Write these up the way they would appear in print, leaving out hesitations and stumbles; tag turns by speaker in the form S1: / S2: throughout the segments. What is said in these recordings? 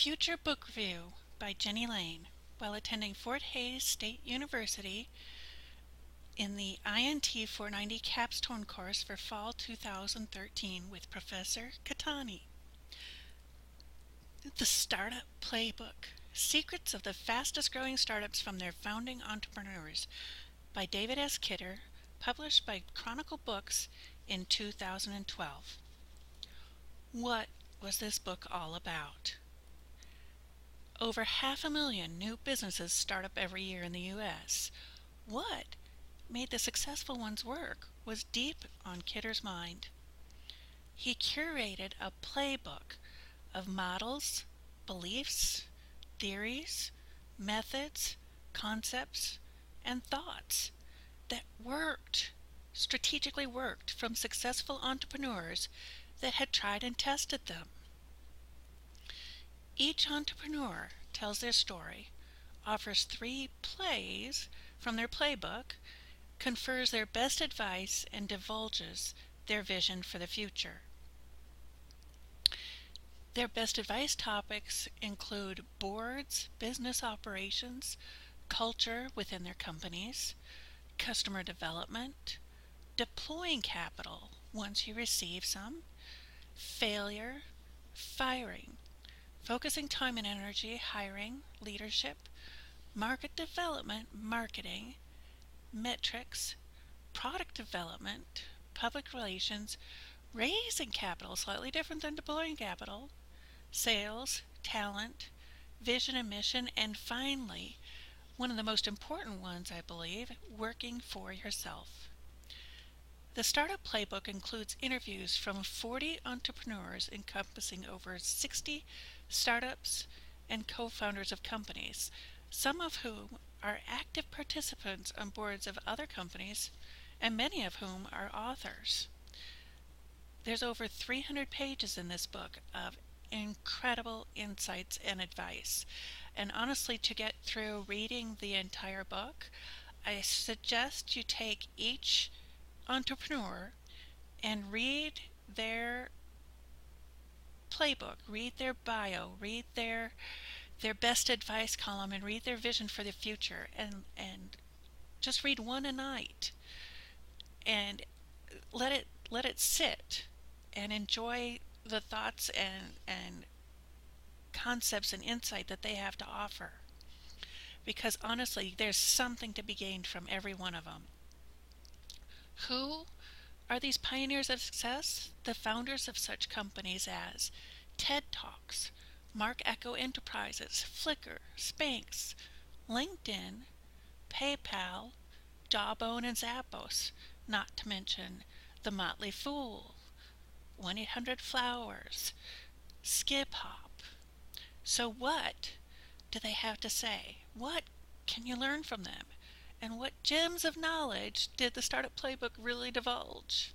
S1: Future Book Review by Jenny Lane. While attending Fort Hays State University in the INT 490 capstone course for fall 2013 with Professor Katani. The Startup Playbook: Secrets of the Fastest Growing Startups from Their Founding Entrepreneurs by David S. Kidder, published by Chronicle Books in 2012. What was this book all about? Over 500,000 new businesses start up every year in the U.S. What made the successful ones work was deep on Kidder's mind. He curated a playbook of models, beliefs, theories, methods, concepts, and thoughts that strategically worked from successful entrepreneurs that had tried and tested them. Each entrepreneur tells their story, offers 3 plays from their playbook, confers their best advice, and divulges their vision for the future. Their best advice topics include boards, business operations, culture within their companies, customer development, deploying capital once you receive some, failure, firing, focusing time and energy, hiring, leadership, market development, marketing, metrics, product development, public relations, raising capital, slightly different than deploying capital, sales, talent, vision and mission, and finally, one of the most important ones, I believe, working for yourself. The Startup Playbook includes interviews from 40 entrepreneurs encompassing over 60 startups and co-founders of companies, some of whom are active participants on boards of other companies, and many of whom are authors. There's over 300 pages in this book of incredible insights and advice. And honestly, to get through reading the entire book, I suggest you take each entrepreneur and read their playbook, read their bio, read their best advice column, and read their vision for the future, and just read one a night and let it sit and enjoy the thoughts and concepts and insight that they have to offer, because honestly there's something to be gained from every one of them. Who are these pioneers of success? The founders of such companies as TED Talks, Mark Echo Enterprises, Flickr, Spanx, LinkedIn, PayPal, Jawbone, and Zappos, not to mention The Motley Fool, 1-800-Flowers, Skip Hop. So what do they have to say? What can you learn from them? And what gems of knowledge did the Startup Playbook really divulge?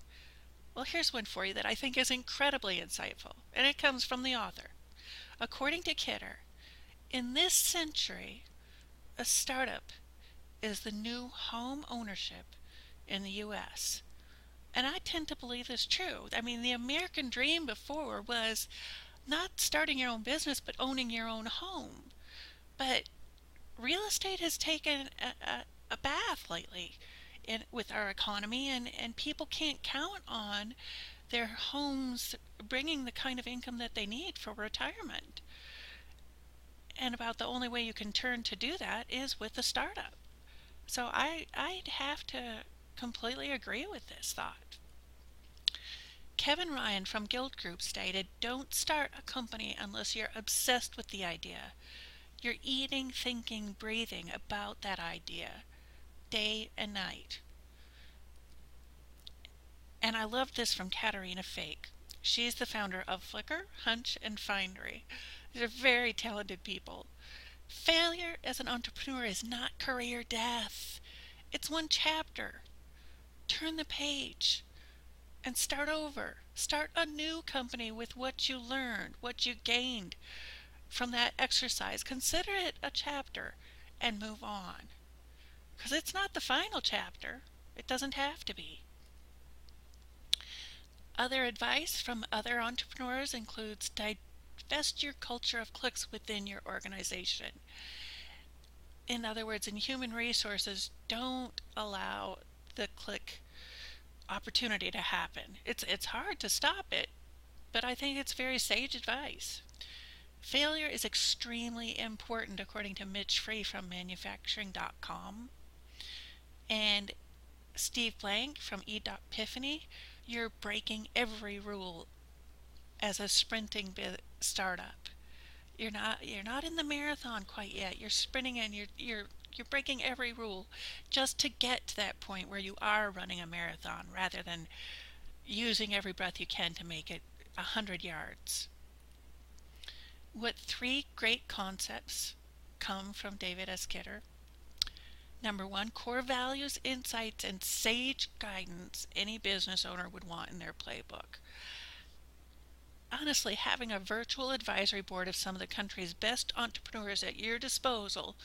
S1: Well, here's one for you that I think is incredibly insightful, and it comes from the author. According to Kidder, in this century, a startup is the new home ownership in the U.S. And I tend to believe this true. I mean, the American dream before was not starting your own business, but owning your own home. But real estate has taken a bath lately with our economy, and people can't count on their homes bringing the kind of income that they need for retirement. And about the only way you can turn to do that is with a startup. So I'd have to completely agree with this thought. Kevin Ryan from Guild Group stated, "Don't start a company unless you're obsessed with the idea. You're eating, thinking, breathing about that idea, day and night." And I love this from Katarina Fake. She's the founder of Flickr, Hunch, and Findery. They're very talented people. Failure as an entrepreneur is not career death. It's one chapter. Turn the page and start over. Start a new company with what you learned, what you gained from that exercise. Consider it a chapter and move on. Because it's not the final chapter. It doesn't have to be. Other advice from other entrepreneurs includes invest your culture of clicks within your organization. In other words, in human resources, don't allow the click opportunity to happen. It's hard to stop it, but I think it's very sage advice. Failure is extremely important, according to Mitch Free from manufacturing.com. And Steve Blank from E.Piphany, you're breaking every rule as a sprinting startup. You're not in the marathon quite yet. You're sprinting and you're breaking every rule just to get to that point where you are running a marathon rather than using every breath you can to make it 100 yards. What three great concepts come from David S. Kidder? Number one, core values, insights, and sage guidance any business owner would want in their playbook. Honestly, having a virtual advisory board of some of the country's best entrepreneurs at your disposal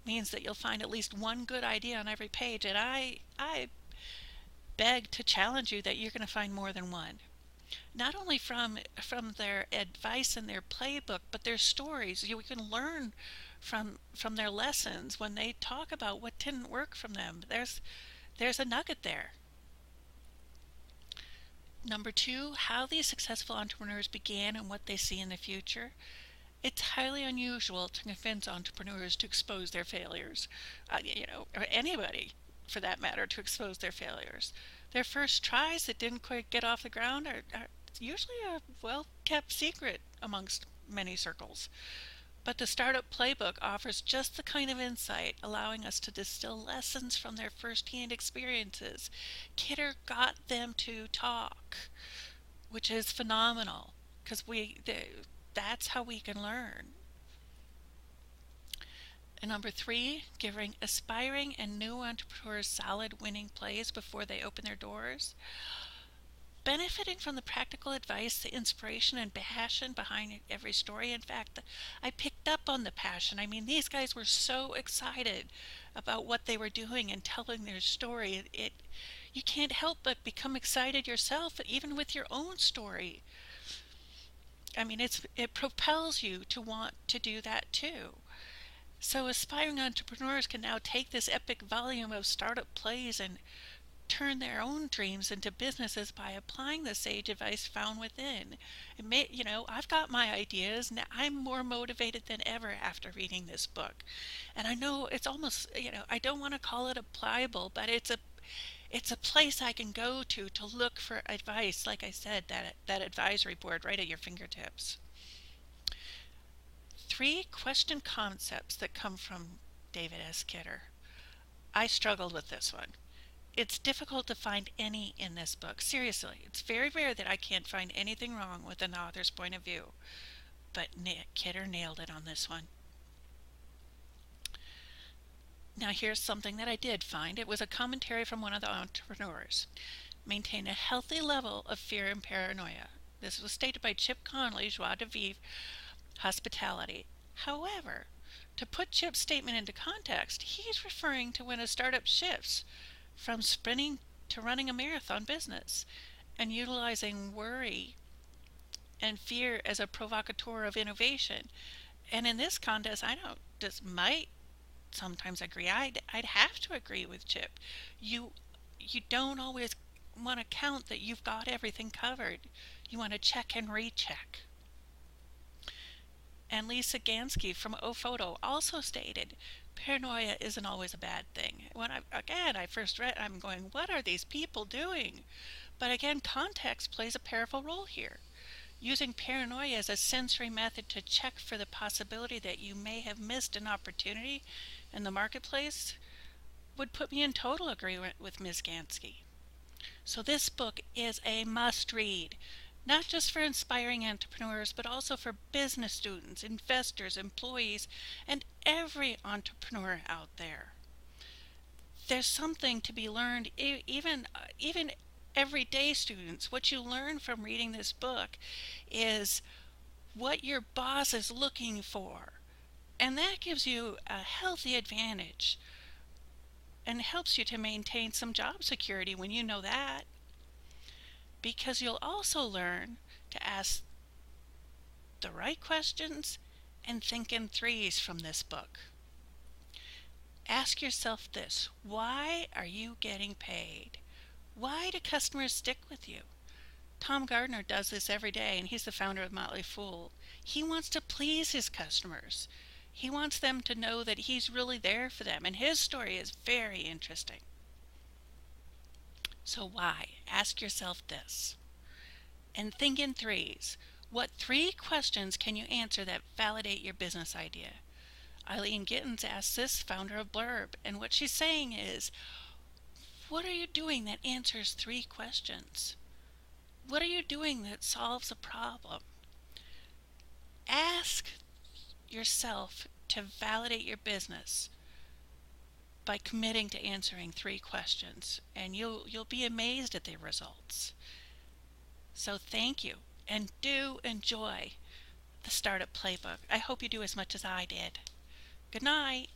S1: means that you'll find at least one good idea on every page, and I beg to challenge you that you're going to find more than one. Not only from their advice and their playbook, but their stories. You can learn from their lessons when they talk about what didn't work from them. There's a nugget there. Number two, how these successful entrepreneurs began and what they see in the future. It's highly unusual to convince entrepreneurs to expose their failures, or anybody for that matter, to expose their failures. Their first tries that didn't quite get off the ground are usually a well-kept secret amongst many circles. But the Startup Playbook offers just the kind of insight, allowing us to distill lessons from their first-hand experiences. Kidder got them to talk, which is phenomenal, because that's how we can learn. And number three, giving aspiring and new entrepreneurs solid winning plays before they open their doors. Benefiting from the practical advice, the inspiration and passion behind every story. In fact, I picked up on the passion. I mean, these guys were so excited about what they were doing and telling their story. You can't help but become excited yourself, even with your own story. I mean, it propels you to want to do that too. So aspiring entrepreneurs can now take this epic volume of startup plays and turn their own dreams into businesses by applying the sage advice found within. I've got my ideas. Now I'm more motivated than ever after reading this book. And I know it's almost, I don't want to call it a Bible, but it's a place I can go to look for advice. Like I said, that advisory board right at your fingertips. Three question concepts that come from David S. Kidder. I struggled with this one. It's difficult to find any in this book. Seriously, it's very rare that I can't find anything wrong with an author's point of view. But Kidder nailed it on this one. Now here's something that I did find. It was a commentary from one of the entrepreneurs. Maintain a healthy level of fear and paranoia. This was stated by Chip Conley, Joie de Vivre, Hospitality. However, to put Chip's statement into context, he's referring to when a startup shifts from sprinting to running a marathon business and utilizing worry and fear as a provocateur of innovation. And in this context, might sometimes agree. I'd have to agree with Chip. You don't always want to count that you've got everything covered. You want to check and recheck. And Lisa Gansky from OPhoto also stated, paranoia isn't always a bad thing. When I first read, I'm going, what are these people doing? But again, context plays a powerful role here. Using paranoia as a sensory method to check for the possibility that you may have missed an opportunity in the marketplace would put me in total agreement with Ms. Gansky. So this book is a must-read. Not just for inspiring entrepreneurs, but also for business students, investors, employees, and every entrepreneur out there. There's something to be learned, even everyday students. What you learn from reading this book is what your boss is looking for. And that gives you a healthy advantage and helps you to maintain some job security when you know that. Because you'll also learn to ask the right questions, and think in threes from this book. Ask yourself this: why are you getting paid? Why do customers stick with you? Tom Gardner does this every day, and he's the founder of Motley Fool. He wants to please his customers. He wants them to know that he's really there for them, and his story is very interesting. So why? Ask yourself this. And think in threes. What 3 questions can you answer that validate your business idea? Eileen Gittins asks this, founder of Blurb, and what she's saying is, what are you doing that answers 3 questions? What are you doing that solves a problem? Ask yourself to validate your business by committing to answering 3 questions, and you'll be amazed at the results. So thank you, and do enjoy the Startup Playbook. I hope you do as much as I did. Good night.